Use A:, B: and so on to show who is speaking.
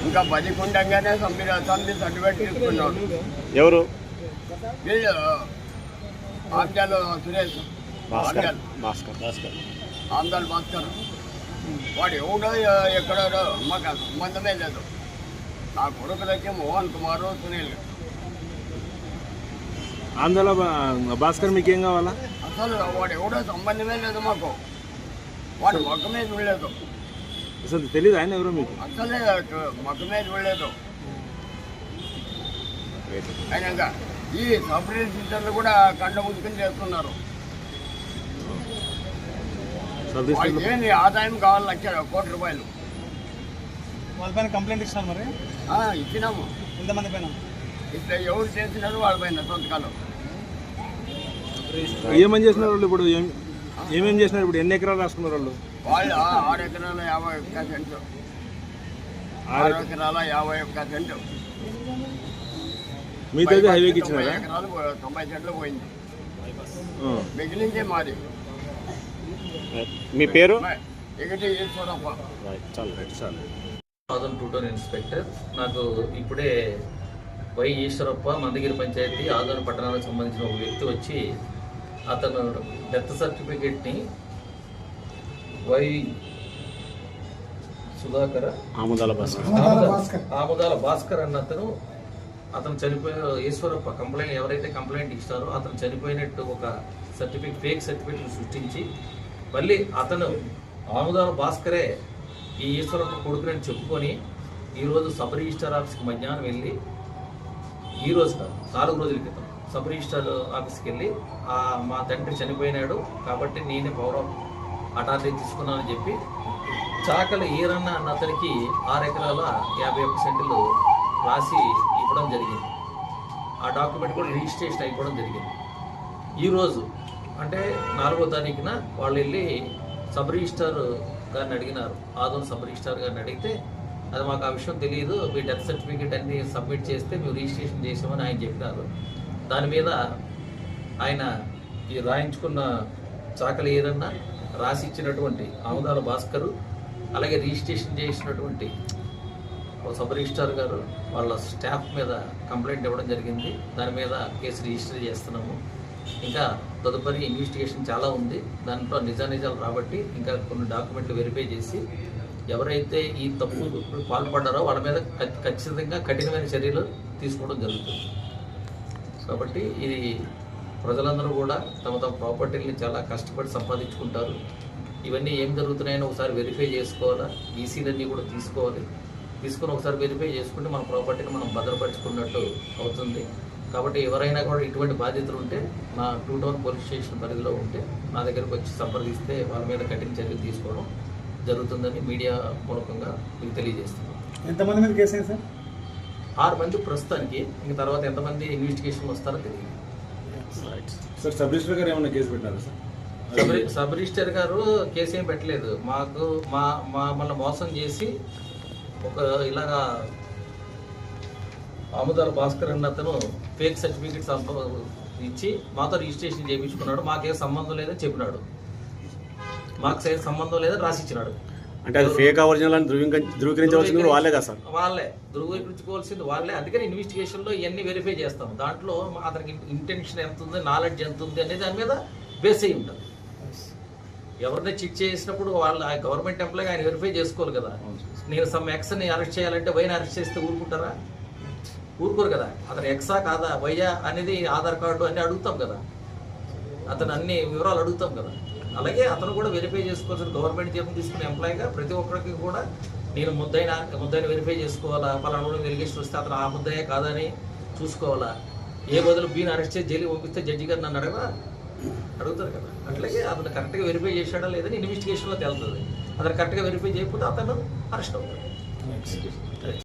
A: ఇంకా బతికుండగానే సంపి సర్టిఫికేట్ తీసుకున్నాడు.
B: ఎవరు?
A: వీళ్ళు ఆంధ్రాలో సురేష్,
B: భాస్కర్.
A: ఆంధ్రాలు భాస్కర్. వాడు ఎవడో ఎక్కడో మాకు సంబంధమే లేదు. నా కొడుకులకి మోహన్ కుమార్, సునీల్.
B: ఆంధ్ర భాస్కర్ మీకేం కావాలా?
A: అసలు వాడు ఎవడో సంబంధమే లేదు మాకు. వాడు మొక్కమే చూడలేదు.
B: అసలు తెలీదు ఆయన ఎవరో మీకు?
A: అసలే మొక్కమే చూడలేదు. అయినాక ఈ సబ్ రిజిస్టర్లు కూడా కండ ముట్టుకుని చేస్తున్నారు. ఏంటి ఆదాయం కావాలి 1,00,00,000 రూపాయలు.
C: వాళ్ళ పైన కంప్లైంట్ ఇచ్చినారు మరి?
A: ఇచ్చినాము.
C: ఎంతమంది పైన?
A: ఇట్లా ఎవరు చేసినారు వాళ్ళ పైన సంతకాలు.
B: ఏమని చేసినారు వాళ్ళు? ఇప్పుడు ఏమేమి చేసినారు? ఇప్పుడు ఎన్ని ఎకరాలు రాసుకున్నారు వాళ్ళు?
A: 6 ఎకరాల 51 సెంట్లు. 6 ఎకరాల 51 సెంట్లు.
B: మీ దగ్గర హైవేకి ఇచ్చినారా?
A: 90 ఎకరాలు 90 సెంట్లు పోయింది. మిగిలిందే మాది.
B: మీ పేరు?
A: ఎగటి ఈశ్వరప్ప.
D: Two town inspector. నాకు ఇప్పుడే వై ఈశ్వరప్ప మందగిరి పంచాయతీ ఆదోని పట్టణానికి సంబంధించిన ఒక వ్యక్తి వచ్చి అతను డెత్ సర్టిఫికేట్ని వై సుధాకర ఆముదాల భాస్కర్ అన్న అతను చనిపోయిన ఈశ్వరప్ప కంప్లైంట్ ఎవరైతే కంప్లైంట్ ఇస్తారో అతను చనిపోయినట్టు ఒక సర్టిఫికేట్ ఫేక్ సర్టిఫికేట్ సృష్టించి మళ్ళీ అతను ఆముదాల భాస్కరే ఈ ఈశ్వరప్ప కొడుకుని చెప్పుకొని ఈరోజు సబ్ రిజిస్టార్ ఆఫీస్కి మధ్యాహ్నం వెళ్ళి, ఈరోజు 4 రోజుల క్రితం సబ్ రిజిస్టార్ ఆఫీస్కి వెళ్ళి మా తండ్రి చనిపోయినాడు కాబట్టి నేనే పవర్ ఆఫ్ అటార్నీ తీసుకున్నానని చెప్పి చాకల ఈరన్న అన్న అతనికి 6 ఎకరాల 51 సెంట్లు రాసి ఇవ్వడం జరిగింది. ఆ డాక్యుమెంట్ కూడా రిజిస్ట్రేషన్ అయిపోవడం జరిగింది. ఈరోజు అంటే 4వ తారీఖున వాళ్ళు వెళ్ళి సబ్ రిజిస్టార్ గారిని అడిగినారు. ఆదోని సబ్ రిజిస్టార్ గారిని అడిగితే అది మాకు ఆ విషయం తెలియదు, మీ డెత్ సర్టిఫికేట్ అన్ని సబ్మిట్ చేస్తే మేము రిజిస్ట్రేషన్ చేసామని ఆయన చెప్పినారు. దాని మీద ఆయన ఈ రాయించుకున్న చాకల ఏదన్న రాసి ఇచ్చినటువంటి ఆముదాల భాస్కరు, అలాగే రిజిస్ట్రేషన్ చేసినటువంటి సబ్ రిజిస్టార్ గారు వాళ్ళ స్టాఫ్ మీద కంప్లైంట్ ఇవ్వడం జరిగింది. దాని మీద కేసు రిజిస్టర్ చేస్తున్నాము. ఇంకా తదుపరి ఇన్వెస్టిగేషన్ చాలా ఉంది. దాంట్లో నిజాలు రాబట్టి ఇంకా కొన్ని డాక్యుమెంట్లు వెరిఫై చేసి ఎవరైతే ఈ తప్పు పాల్పడ్డారో వాళ్ళ మీద ఖచ్చితంగా కఠినమైన చర్యలు తీసుకోవడం జరుగుతుంది. కాబట్టి ఇది ప్రజలందరూ కూడా తమ ప్రాపర్టీని చాలా కష్టపడి సంపాదించుకుంటారు. ఇవన్నీ ఏం జరుగుతున్నాయని ఒకసారి వెరిఫై చేసుకోవాలా. ఈసీలన్నీ కూడా తీసుకొని ఒకసారి వెరిఫై చేసుకుంటే మన ప్రాపర్టీని మనం భద్రపరుచుకున్నట్టు అవుతుంది. కాబట్టి ఎవరైనా కూడా ఇటువంటి బాధ్యతలు ఉంటే నా టూటౌన్ పోలీస్ స్టేషన్ పరిధిలో ఉంటే నా దగ్గరకు వచ్చి సంప్రదిస్తే వాళ్ళ మీద కఠిన చర్యలు తీసుకోవడం జరుగుతుందని మీడియా మూలకంగా మీకు తెలియజేస్తున్నాం.
C: ఎంతమంది మీద కేసు అయింది సార్?
D: 6 మంది ప్రస్తుతానికి. ఇంక తర్వాత ఎంతమంది ఇన్వెస్టిగేషన్ వస్తారో తెలియదు.
B: సార్ సబ్ రిజిస్టర్ గారు ఏమైనా కేసు పెట్టారా సార్?
D: సబ్ రిజిస్టర్ గారు కేసు ఏం పెట్టలేదు. మమ్మల్ని మోసం చేసి ఒక ఇలాగా ఆముదాల భాస్కర్ అన్న అతను ఫేక్ సర్టిఫికేట్స్ ఇచ్చి మాతో రిజిస్ట్రేషన్ చేయించుకున్నాడు. మాకేం సంబంధం లేదని చెప్పినాడు. మాకు సంబంధం లేదని రాసిచ్చినాడు.
B: అంటే అది ఫేక్ ఒరిజినల్ అని ధృవీకరించవలసింది వాళ్ళే కదా సార్?
D: వాళ్ళే ధృవీకరించుకోవాల్సింది వాళ్ళే. అందుకని ఇన్వెస్టిగేషన్లో ఇవన్నీ వెరిఫై చేస్తాం. దాంట్లో అతనికి ఇంటెన్షన్ ఎంత ఉంది, నాలెడ్జ్ ఎంత ఉంది అనేది దాని మీద బేస్ అయి ఉంటుంది. ఎవరిని చిట్ చేసినప్పుడు వాళ్ళు ఆ గవర్నమెంట్ ఎంప్లాయ్ ఆయన వెరిఫై చేసుకోవాలి కదా. నేను సమ్ ఎక్స్ని అరెస్ట్ చేయాలంటే వైని అరెస్ట్ చేస్తే ఊరుకుంటారా? ఊరుకోరు కదా. అతను ఎక్సా కాదా వైయా అనేది ఆధార్ కార్డు అన్నీ అడుగుతాం కదా. అతను అన్ని వివరాలు అడుగుతాం కదా. అలాగే అతను కూడా వెరిఫై చేసుకోవాల్సిన గవర్నమెంట్ జీతం తీసుకునే ఎంప్లాయీగా ప్రతి ఒక్కరికి కూడా నేను ముద్దైన వెరిఫై చేసుకోవాలా. పలానా వెలిగేషన్ వస్తే అతను ఆ ముద్దయే కాదని చూసుకోవాలా. ఏ బదులు బీని అరెస్ట్ చేసి జైలు పంపిస్తే జడ్జి గారు నన్ను అడుగుతారు కదా. అట్లాగే అతను కరెక్ట్గా వెరిఫై చేశాడా లేదని ఇన్వెస్టిగేషన్లో తేలుతుంది. అతను కరెక్ట్గా వెరిఫై చేయకపోతే అతను అరెస్ట్ అవుతాడు.